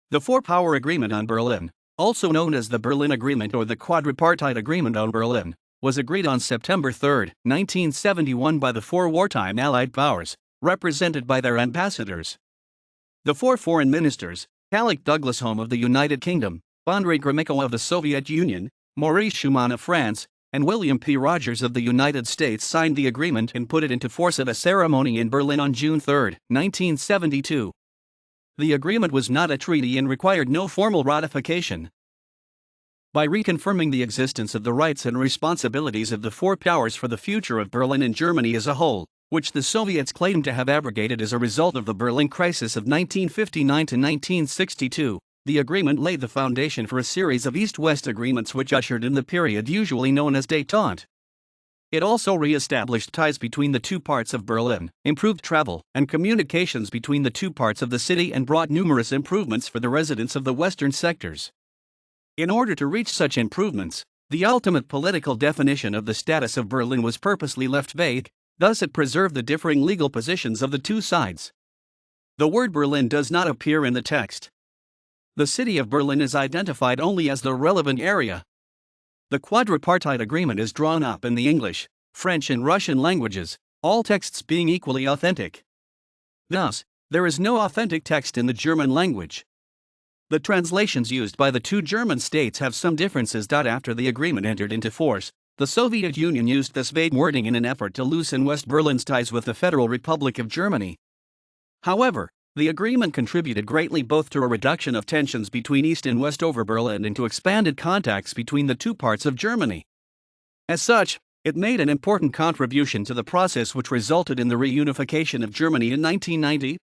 The Four-Power Agreement on Berlin, also known as the Berlin Agreement or the Quadripartite Agreement on Berlin, was agreed on September 3, 1971 by the four wartime Allied powers, represented by their ambassadors. The four foreign ministers, Alec Douglas-Home of the United Kingdom, Andrei Gromyko of the Soviet Union, Maurice Schumann of France, and William P. Rogers of the United States signed the agreement and put it into force at a ceremony in Berlin on June 3, 1972. The agreement was not a treaty and required no formal ratification. By reconfirming the existence of the rights and responsibilities of the four powers for the future of Berlin and Germany as a whole, which the Soviets claimed to have abrogated as a result of the Berlin crisis of 1959 to 1962, the agreement laid the foundation for a series of East-West agreements which ushered in the period usually known as détente. It also re-established ties between the two parts of Berlin, improved travel and communications between the two parts of the city, and brought numerous improvements for the residents of the western sectors. In order to reach such improvements, the ultimate political definition of the status of Berlin was purposely left vague, thus it preserved the differing legal positions of the two sides. The word Berlin does not appear in the text. The city of Berlin is identified only as the relevant area. The Quadripartite Agreement is drawn up in the English, French, and Russian languages, all texts being equally authentic. Thus, there is no authentic text in the German language. The translations used by the two German states have some differences. After the agreement entered into force, the Soviet Union used this vague wording in an effort to loosen West Berlin's ties with the Federal Republic of Germany. However, the agreement contributed greatly both to a reduction of tensions between East and West over Berlin and to expanded contacts between the two parts of Germany. As such, it made an important contribution to the process which resulted in the reunification of Germany in 1990.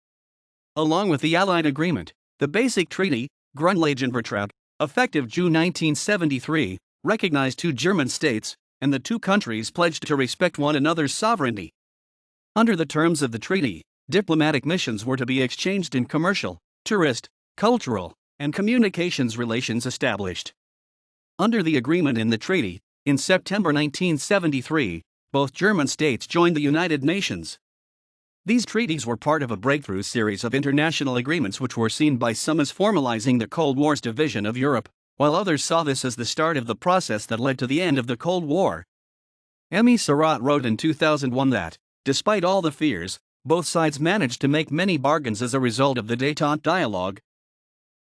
Along with the Allied Agreement, the Basic Treaty, Grundlagenvertrag, effective June 1973, recognized two German states, and the two countries pledged to respect one another's sovereignty. Under the terms of the treaty, diplomatic missions were to be exchanged in commercial, tourist, cultural, and communications relations established. Under the agreement in the treaty, in September 1973, both German states joined the United Nations. These treaties were part of a breakthrough series of international agreements which were seen by some as formalizing the Cold War's division of Europe, while others saw this as the start of the process that led to the end of the Cold War. Emmy Surratt wrote in 2001 that, despite all the fears, both sides managed to make many bargains as a result of the détente dialogue,